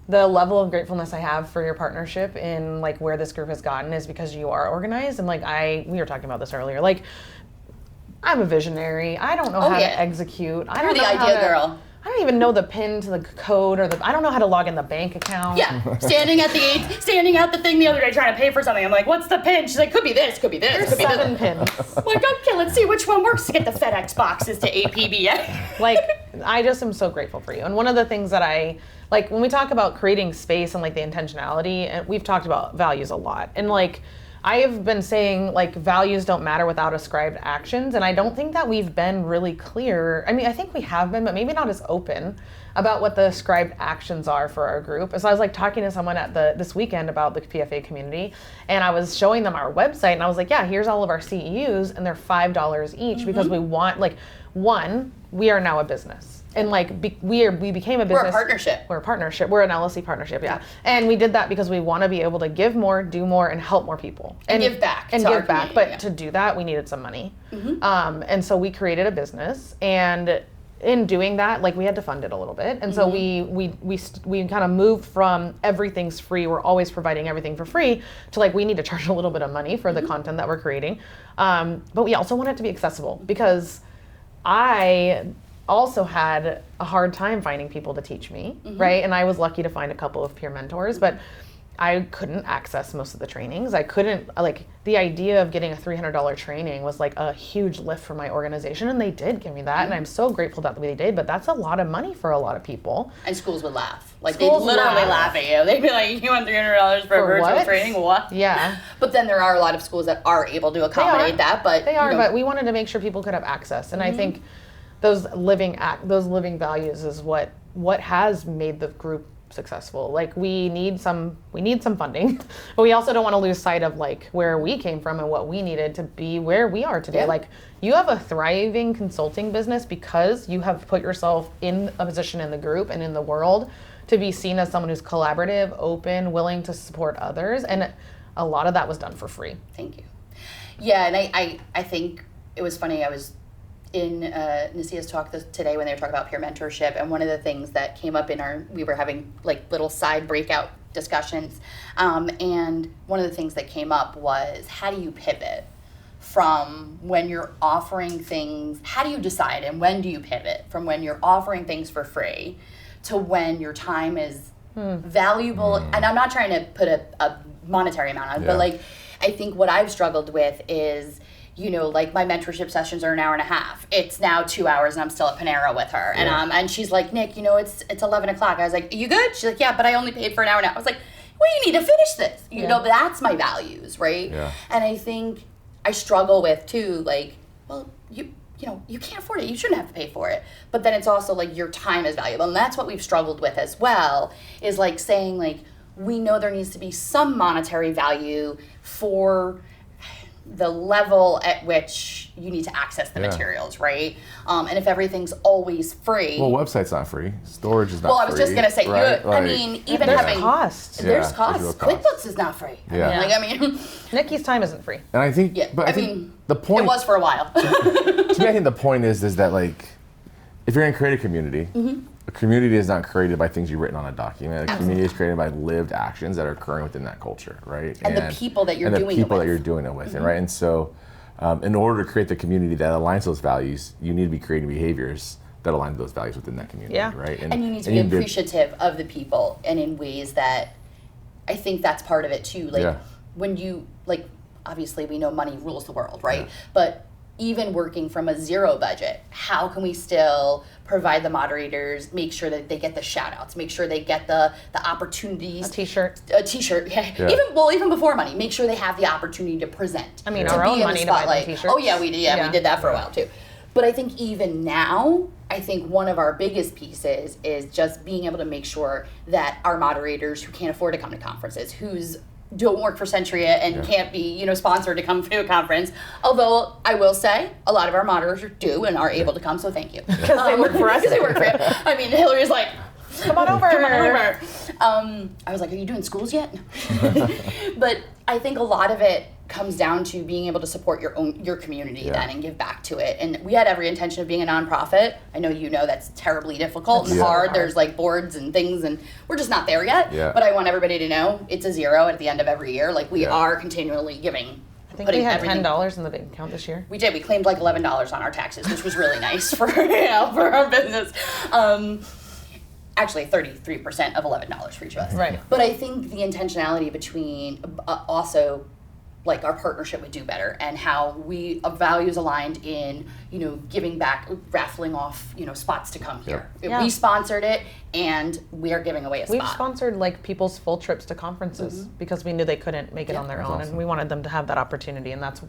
the level of gratefulness I have for your partnership in like where this group has gotten is because you are organized. And like we were talking about this earlier. Like I'm a visionary. I don't know how yeah. to execute. I You're don't the know how idea to- girl. I don't even know the pin to the code I don't know how to log in the bank account. Yeah, standing at the thing the other day trying to pay for something. I'm like, what's the pin? She's like, could be this, could be this, There's could be 7 this. pins. I'm like, okay, let's see which one works to get the FedEx boxes to APBA. Like I just am so grateful for you. And one of the things that I like when we talk about creating space and like the intentionality, and we've talked about values a lot, and like I have been saying like values don't matter without ascribed actions, and I don't think that we've been really clear. I mean, I think we have been, but maybe not as open about what the ascribed actions are for our group. So I was like talking to someone at this weekend about the PFA community, and I was showing them our website, and I was like, yeah, here's all of our CEUs, and they're $5 each because we want like we are now a business. And like we became a business. We're a partnership. We're a partnership. We're an LLC partnership, yeah. And we did that because we want to be able to give more, do more, and help more people. And give back And to our give back. community, But yeah. to do that, we needed some money. And so we created a business, and in doing that, like we had to fund it a little bit. And so we kind of moved from everything's free, we're always providing everything for free, to like we need to charge a little bit of money for the content that we're creating. But we also want it to be accessible, because I also had a hard time finding people to teach me, right? And I was lucky to find a couple of peer mentors, but I couldn't access most of the trainings. I couldn't, like, the idea of getting a $300 training was like a huge lift for my organization, and they did give me that, and I'm so grateful that they did, but that's a lot of money for a lot of people. And schools would laugh. Like, Schools they'd literally laugh. laugh at you. They'd be like, you want $300 for a virtual what? training? What? Yeah. But then there are a lot of schools that are able to accommodate that, but They are, you know, but we wanted to make sure people could have access, and I think those living values is what has made the group successful. Like we need some funding, but we also don't want to lose sight of like where we came from and what we needed to be where we are today. Yeah. Like you have a thriving consulting business because you have put yourself in a position in the group and in the world to be seen as someone who's collaborative, open, willing to support others, and a lot of that was done for free. Thank you. Yeah, and I think it was funny. I was in Nasia's talk today when they were talking about peer mentorship, and one of the things that came up we were having like little side breakout discussions, and one of the things that came up was, how do you pivot from when you're offering things, how do you decide and when do you pivot from when you're offering things for free to when your time is valuable? And I'm not trying to put a monetary amount on it, but like, I think what I've struggled with is, you know, like my mentorship sessions are an hour and a half. It's now 2 hours and I'm still at Panera with her. And she's like, Nick, you know, it's 11 o'clock. I was like, you good? She's like, yeah, but I only paid for an hour and a half. I was like, well, you need to finish this. You know, that's my values, right? Yeah. And I think I struggle with too, like, well, you know, you can't afford it. You shouldn't have to pay for it. But then it's also like your time is valuable. And that's what we've struggled with as well, is like saying like, we know there needs to be some monetary value for the level at which you need to access the materials, right? And if everything's always free. Well, website's not free. Storage is not free. Well, I was just going to say, right? I mean, even there's having... costs. There's Yeah, costs. there's real costs. QuickBooks is not free. Yeah. I mean, Nikki's time isn't free. And I think, but I I think mean, the point it was for a while. to me, I think the point is that like, if you're going to create a community, a community is not created by things you've written on a document. A community is created by lived actions that are occurring within that culture, right? And the people that you're doing it And the people with. that you're doing it with, and right? And so, in order to create the community that aligns those values, you need to be creating behaviors that align to those values within that community, right? And you need to be appreciative of the people, and in ways that I think that's part of it too. Like when you, like, obviously we know money rules the world, right? But even working from a zero budget, how can we still provide the moderators, make sure that they get the shout outs, make sure they get the opportunities. A t-shirt. Even before money, make sure they have the opportunity to present. I mean, to our be own in the money to buy them spotlight. t-shirts. Oh yeah, we did. We did that for a while too. But I think even now, I think one of our biggest pieces is just being able to make sure that our moderators who can't afford to come to conferences, who's don't work for Centria and can't be, sponsored to come to a conference. Although I will say a lot of our moderators do and are able to come, so thank you. Because they work for us. Because they work for you. I mean, Hillary's like, come on over. I was like, are you doing schools yet? But I think a lot of it comes down to being able to support your community then and give back to it. And we had every intention of being a nonprofit. I know that's terribly difficult and hard. There's like boards and things, and we're just not there yet. But I want everybody to know it's a zero at the end of every year. Like we are continually giving. I think we had $10 in the bank account this year. We did. We claimed like $11 on our taxes, which was really nice for our business. Actually, 33% of $11 for each of us. Right. But I think the intentionality between also like our partnership with Do Better and how we values aligned in, giving back, raffling off, spots to come here. We sponsored it and we are giving away a spot. We've sponsored like people's full trips to conferences because we knew they couldn't make it on their own, and we wanted them to have that opportunity, and that's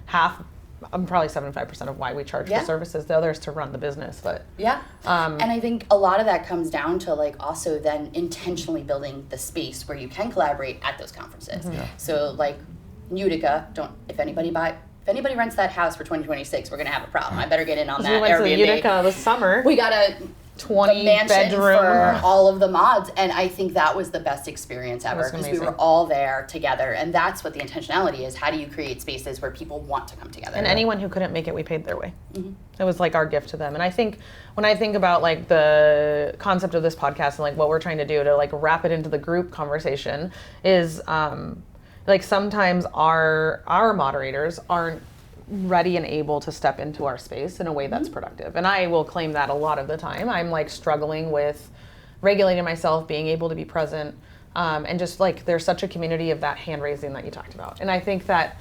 probably 75% of why we charge for services. The other is to run the business, but and I think a lot of that comes down to like also then intentionally building the space where you can collaborate at those conferences. So like Utica, if anybody rents that house for 2026, we're gonna have a problem. I better get in on that Airbnb. We went to Utica this summer. We got a 20 mansion bedroom for all of the mods, and I think that was the best experience ever because we were all there together, and that's what the intentionality is. How do you create spaces where people want to come together? And anyone who couldn't make it, we paid their way. It was like our gift to them. And I think when I think about like the concept of this podcast and like what we're trying to do to like wrap it into the group conversation is like sometimes our moderators aren't ready and able to step into our space in a way that's productive. And I will claim that a lot of the time. I'm like struggling with regulating myself, being able to be present, and just like there's such a community of that hand raising that you talked about. And I think that,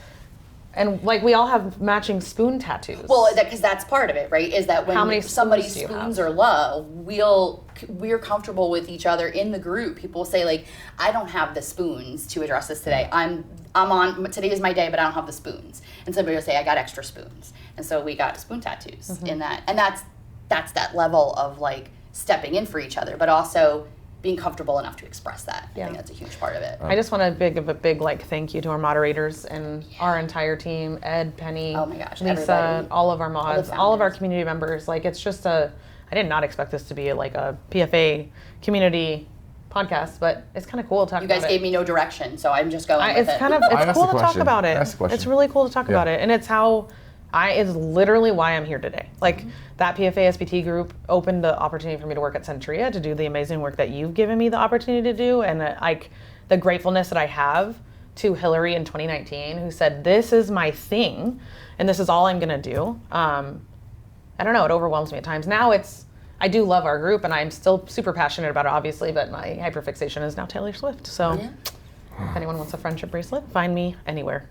and like we all have matching spoon tattoos. Well, because that's part of it, right? Is that when somebody's spoons are low, we're comfortable with each other in the group. People say like, I don't have the spoons to address this today. Today is my day, but I don't have the spoons. And somebody will say, I got extra spoons. And so we got spoon tattoos in that. And that's that level of like stepping in for each other, but also being comfortable enough to express that. I think that's a huge part of it. I just want to give a big like thank you to our moderators and our entire team, Ed, Penny, Lisa, everybody. All of our mods, all of our community members. Like it's just I did not expect this to be like a PFA community podcast, but it's kind of cool to talk about it. You guys gave me no direction, so I'm just going with it. It's cool to talk about it. It's really cool to talk about it. And it's it's literally why I'm here today. Like that PFA SPT group opened the opportunity for me to work at Centria to do the amazing work that you've given me the opportunity to do. And like the gratefulness that I have to Hillary in 2019, who said, this is my thing and this is all I'm gonna do. I don't know, it overwhelms me at times. Now I do love our group and I'm still super passionate about it, obviously, but my hyperfixation is now Taylor Swift. So if anyone wants a friendship bracelet, find me anywhere.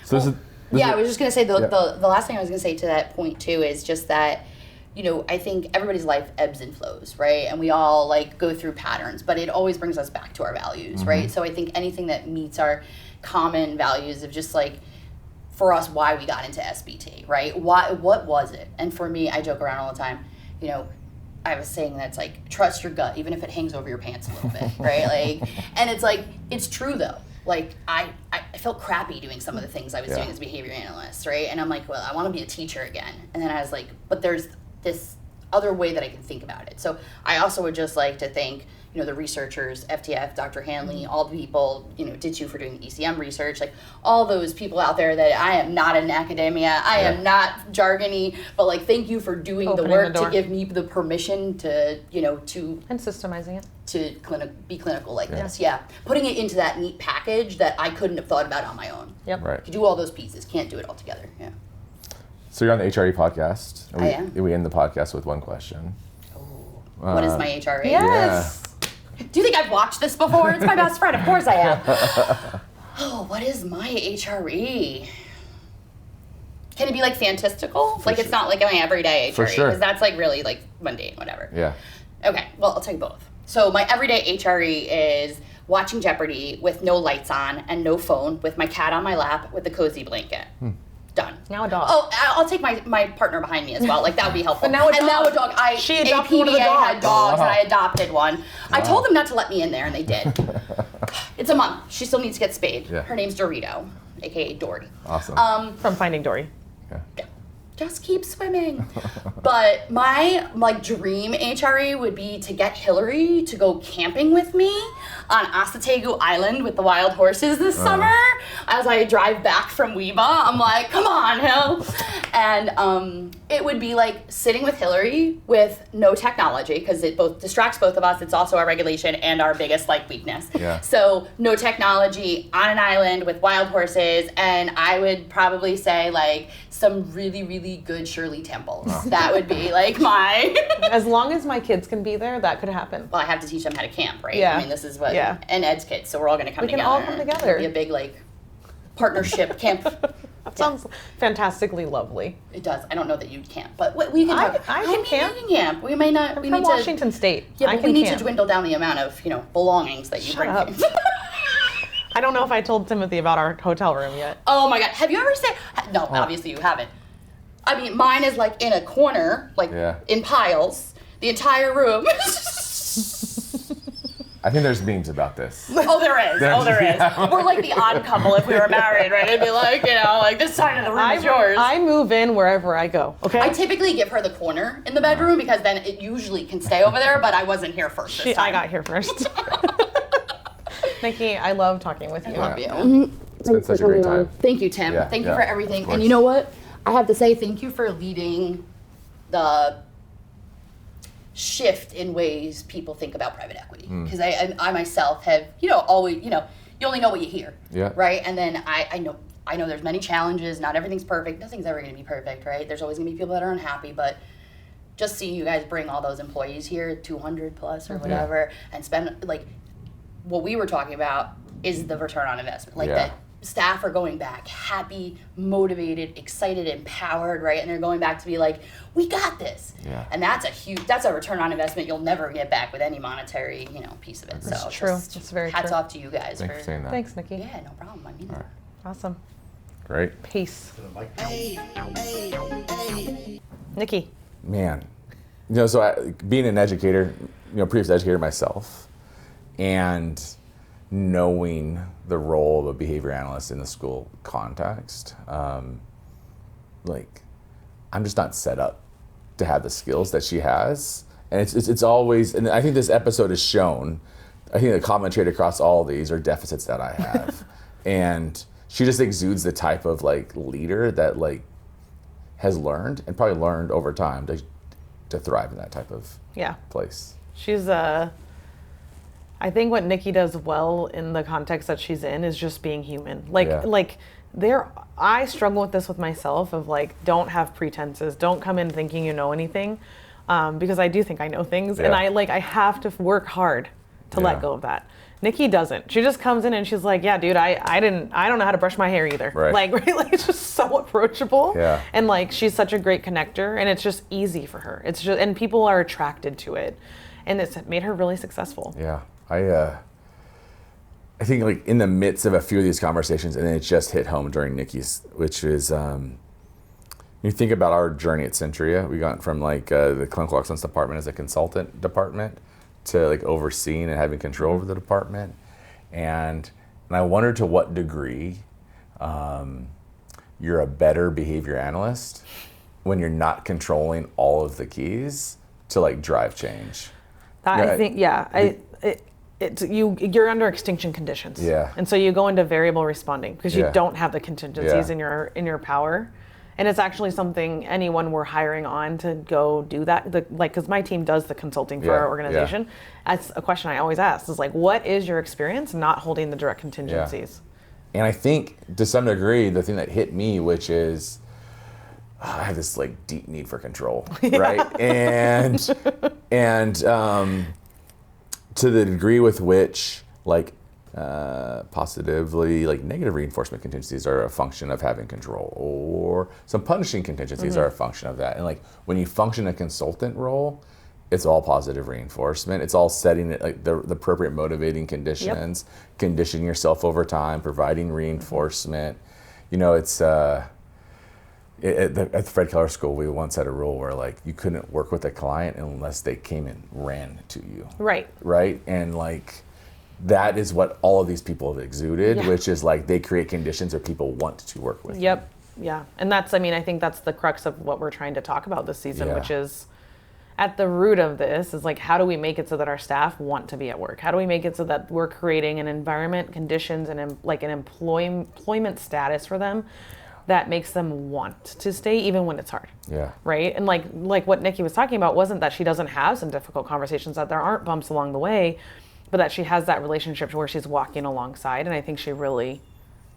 So I was just going to say, the last thing I was going to say to that point too is just that, I think everybody's life ebbs and flows, right? And we all like go through patterns, but it always brings us back to our values, right? So I think anything that meets our common values of just like, for us, why we got into SPT, right? What was it? And for me, I joke around all the time, I was saying that it's like, trust your gut, even if it hangs over your pants a little bit, right? Like, and it's like, it's true though. like I felt crappy doing some of the things I was doing as a behavior analyst, right? And I'm like, well, I want to be a teacher again. And then I was like, but there's this other way that I can think about it. So I also would just like to thank, you know, the researchers, FTF, Dr. Hanley, all the people, you know, Ditchu for doing ECM research, like all those people out there that I am not in academia, I am not jargony, but like thank you for doing the work to give me the permission to, you know, to and systemizing it to be clinical like this. Yeah, putting it into that neat package that I couldn't have thought about on my own. Yep. Right. You do all those pieces, can't do it all together. Yeah. So you're on the HRE podcast. And I am. We end the podcast with one question. What is my HRE? Yes. Do you think I've watched this before? It's my best friend. Of course I have. Oh, what is my HRE? Can it be like fantastical? Like it's not like my everyday HRE. For sure. Because that's like really like mundane, whatever. Yeah. Okay, well, I'll tell you both. So my everyday HRE is watching Jeopardy with no lights on and no phone with my cat on my lap with a cozy blanket. Done. Now a dog. Oh, I'll take my partner behind me as well. Like that would be helpful. But now a And dog. now a dog. She adopted one of the APDA had dogs. dogs, and I adopted one. I told them not to let me in there, and they did. It's a mom. She still needs to get spayed. Yeah. Her name's Dorito, aka Dory. Awesome. From Finding Dory. Okay. Just keep swimming. But my like dream HRE would be to get Hillary to go camping with me on Asategu Island with the wild horses this summer. As I drive back from Weeba, I'm like, come on, Hill. And it would be like sitting with Hillary with no technology, because it both distracts both of us. It's also our regulation and our biggest like weakness. Yeah. So no technology on an island with wild horses, and I would probably say like some really, really good Shirley Temples. That would be like my... As long as my kids can be there, that could happen. Well, I have to teach them how to camp, right? Yeah. I mean, this is what... Yeah. And Ed's kids, so we're all going to come We can together. all come together. It'll be a big, like, partnership camp. That sounds fantastically lovely. It does. I don't know that you camp, but we can I talk. can camp. You can camp. We may not... I'm we from need Washington State. Yeah, I but can we need camp. to dwindle down the amount of, you know, belongings that you Shut bring. up. I don't know if I told Timothy about our hotel room yet. Oh my God. Have you ever said... No, obviously you haven't. I mean, mine is like in a corner, like in piles, the entire room. I think there's memes about this. Oh, there is. Oh, there is. We're like the odd couple if we were married, right? It'd be like, you know, like this side of the room is yours. I move in wherever I go, okay? I typically give her the corner in the bedroom because then it usually can stay over there, but I wasn't here first this time. I got here first. Nikki, I love talking with you. I love you. It's been such a great time. Thank you, Tim. Yeah, Thank you yeah, for of everything. course. And you know what? I have to say thank you for leading the shift in ways people think about private equity. Because I myself have, you know, always, you know, you only know what you hear. Yeah. Right? And then I know there's many challenges. Not everything's perfect. Nothing's ever going to be perfect, right? There's always going to be people that are unhappy, but just seeing you guys bring all those employees here, 200 plus or whatever, and spend, like, what we were talking about is the return on investment. Like that staff are going back happy, motivated, excited, empowered, right? And they're going back to be like, we got this. Yeah. And that's a return on investment you'll never get back with any monetary, you know, piece of it. That's so true. just That's very hats true. off to you guys Thanks for saying that. Thanks, Nikki. Yeah, no problem. I mean that. Awesome. Great. Peace. Nikki. Man, you know, so being an educator, you know, previous educator myself, and knowing the role of a behavior analyst in the school context, like, I'm just not set up to have the skills that she has. And it's always, and I think this episode has shown, I think the common trait across all of these are deficits that I have. And she just exudes the type of like leader that like has learned and probably learned over time to thrive in that type of place. She's I think what Nikki does well in the context that she's in is just being human. I struggle with this with myself of like, don't have pretenses, don't come in thinking you know anything, because I do think I know things, and I have to work hard to let go of that. Nikki doesn't. She just comes in and she's like, yeah, dude, I don't know how to brush my hair either. Right. Like it's just so approachable. Yeah. And like, she's such a great connector, and it's just easy for her. It's just, and people are attracted to it, and it's made her really successful. Yeah. I think like in the midst of a few of these conversations, and then it just hit home during Nikki's, which is, you think about our journey at Centria, we got from like the clinical excellence department as a consultant department to like overseeing and having control over the department. And And I wonder to what degree you're a better behavior analyst when you're not controlling all of the keys to like drive change. I think, you're under extinction conditions. Yeah. And so you go into variable responding because you don't have the contingencies in your power. And it's actually something anyone we're hiring on to go do that. Because my team does the consulting for our organization. That's a question I always ask is like, what is your experience not holding the direct contingencies? And I think to some degree, the thing that hit me, which is I have this like deep need for control, right? And to the degree with which like positively like negative reinforcement contingencies are a function of having control, or some punishing contingencies are a function of that. And like when you function a consultant role, it's all positive reinforcement. It's all setting it like the appropriate motivating conditions, conditioning yourself over time, providing reinforcement. You know, it's at the Fred Keller School, we once had a rule where like you couldn't work with a client unless they came and ran to you. Right. And like that is what all of these people have exuded, which is like they create conditions where people want to work with. Yeah. And that's, I think that's the crux of what we're trying to talk about this season, which is at the root of this is like, how do we make it so that our staff want to be at work? How do we make it so that we're creating an environment, conditions, and like an employment status for them that makes them want to stay even when it's hard. Yeah. Right? And like what Nikki was talking about wasn't that she doesn't have some difficult conversations, that there aren't bumps along the way, but that she has that relationship where she's walking alongside. And I think she's really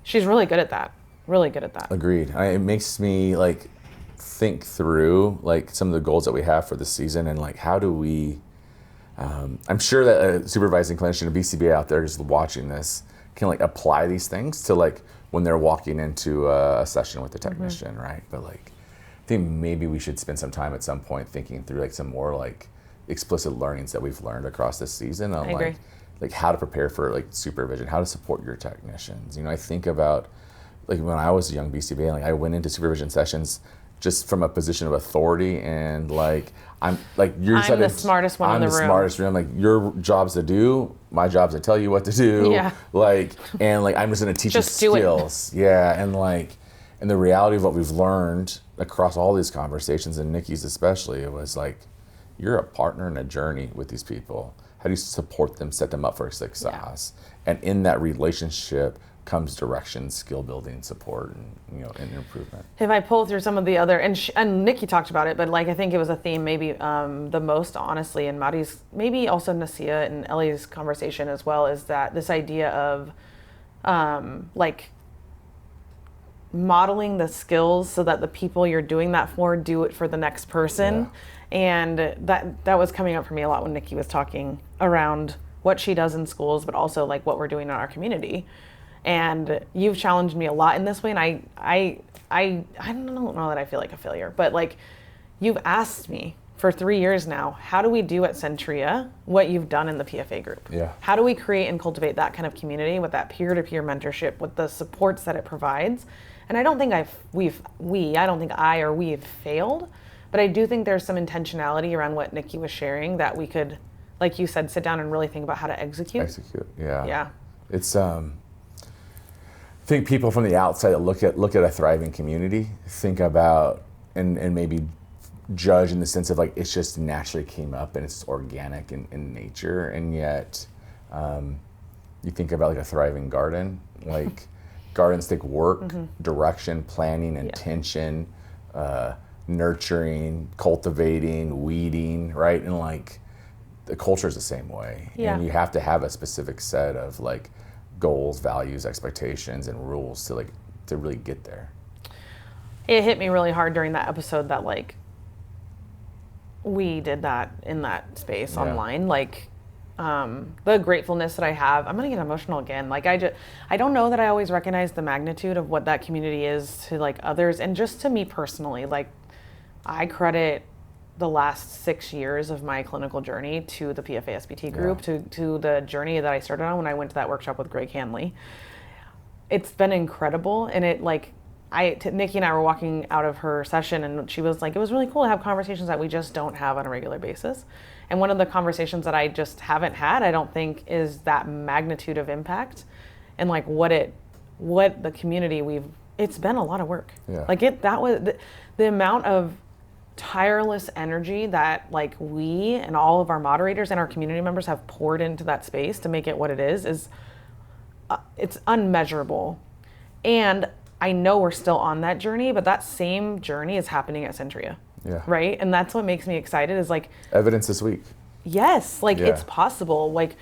good at that. Really good at that. Agreed. It makes me like think through like some of the goals that we have for the season and like how do we, I'm sure that a supervising clinician, a BCBA out there is watching this can like apply these things to like when they're walking into a session with the technician, right? But like, I think maybe we should spend some time at some point thinking through like some more like explicit learnings that we've learned across this season on like how to prepare for like supervision, how to support your technicians. You know, I think about like when I was a young BCBA, like I went into supervision sessions just from a position of authority and like I'm the smartest one in the room. I'm the smartest room. Like your job's to do, my job's to tell you what to do. Yeah. Like and like I'm just gonna teach you skills. Yeah. And like and the reality of what we've learned across all these conversations, and Nikki's especially, it was like you're a partner in a journey with these people. How do you support them, set them up for success? Yeah. And in that relationship comes direction, skill building, support, and and improvement. If I pull through some of the other, and Nikki talked about it, but like I think it was a theme maybe the most honestly in Mari's, maybe also Nasia and Ellie's conversation as well, is that this idea of like modeling the skills so that the people you're doing that for do it for the next person. Yeah. And that was coming up for me a lot when Nikki was talking around what she does in schools, but also like what we're doing in our community. And you've challenged me a lot in this way, and I don't know that I feel like a failure, but like you've asked me for 3 years now, how do we do at Centria what you've done in the PFA group? Yeah. How do we create and cultivate that kind of community with that peer-to-peer mentorship, with the supports that it provides? And I don't think we've failed, but I do think there's some intentionality around what Nikki was sharing that we could, like you said, sit down and really think about how to execute. Yeah. Yeah. It's I think people from the outside that look at a thriving community think about and maybe judge in the sense of like it's just naturally came up and it's organic in nature, and yet you think about like a thriving garden, like gardens take work, direction, planning, intention, nurturing, cultivating, weeding, right? And like the culture is the same way. Yeah. And you have to have a specific set of like goals, values, expectations, and rules to really get there. It hit me really hard during that episode that like we did that in that space online. Like the gratefulness that I have, I'm gonna get emotional again. Like I don't know that I always recognize the magnitude of what that community is to like others, and just to me personally. Like I credit the last 6 years of my clinical journey to the PFA SPT group, to the journey that I started on when I went to that workshop with Greg Hanley. It's been incredible, and it like Nikki and I were walking out of her session, and she was like, it was really cool to have conversations that we just don't have on a regular basis. And one of the conversations that I just haven't had, I don't think, is that magnitude of impact. and like what the community it's been a lot of work. Yeah. Like that was the amount of tireless energy that like we and all of our moderators and our community members have poured into that space to make it what it is it's unmeasurable. And I know we're still on that journey, but that same journey is happening at Centria. Yeah. Right? And that's what makes me excited is like evidence this week. Yes, like it's possible. Like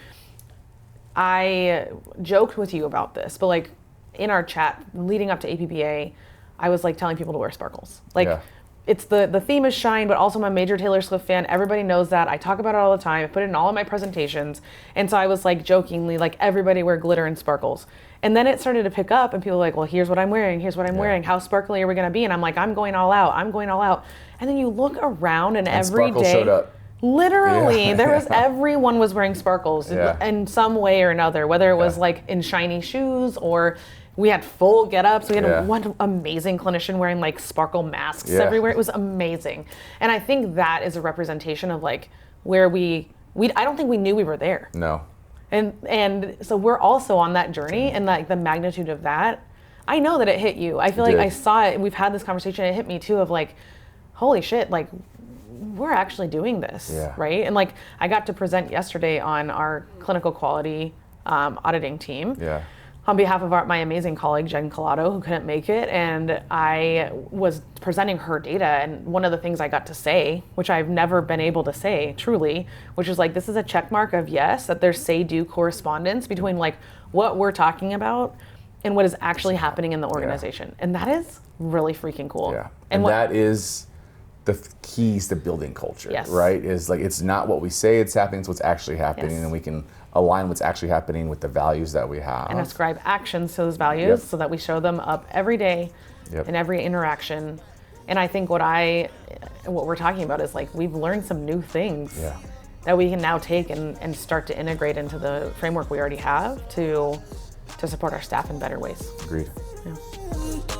I joked with you about this, but like in our chat leading up to APPA, I was like telling people to wear sparkles. Like it's the theme is shine, but also I'm a major Taylor Swift fan. Everybody knows that. I talk about it all the time. I put it in all of my presentations. And so I was like jokingly like everybody wear glitter and sparkles. And then it started to pick up and people were like, well, here's what I'm wearing. Here's what I'm wearing. How sparkly are we going to be? And I'm like, I'm going all out. I'm going all out. And then you look around and every sparkles day. Showed up. Literally, there was everyone was wearing sparkles in some way or another, whether it was like in shiny shoes or we had full get-ups. We had one amazing clinician wearing like sparkle masks everywhere. It was amazing. And I think that is a representation of like where we I don't think we knew we were there. No. And so we're also on that journey and like the magnitude of that. I know that it hit you. I feel like I saw it. We've had this conversation. It hit me too of like, holy shit, like we're actually doing this, right? And like I got to present yesterday on our clinical quality auditing team on behalf of my amazing colleague Jen Collado, who couldn't make it, and I was presenting her data. And one of the things I got to say, which I've never been able to say truly, which is like this is a check mark of yes, that there's say-do correspondence between like what we're talking about and what is actually happening in the organization, and that is really freaking cool. Yeah, and that is the keys to building culture, right? Is like it's not what we say it's happening, it's what's actually happening, and we can align what's actually happening with the values that we have. And ascribe actions to those values so that we show them up every day in every interaction. And I think what we're talking about is like we've learned some new things that we can now take and start to integrate into the framework we already have to support our staff in better ways. Agreed. Yeah.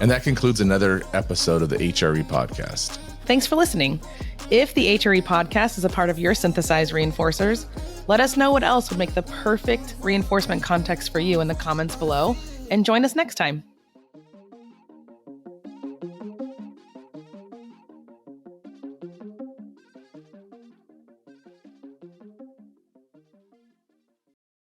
And that concludes another episode of the HRE Podcast. Thanks for listening. If the HRE Podcast is a part of your synthesized reinforcers, let us know what else would make the perfect reinforcement context for you in the comments below, and join us next time.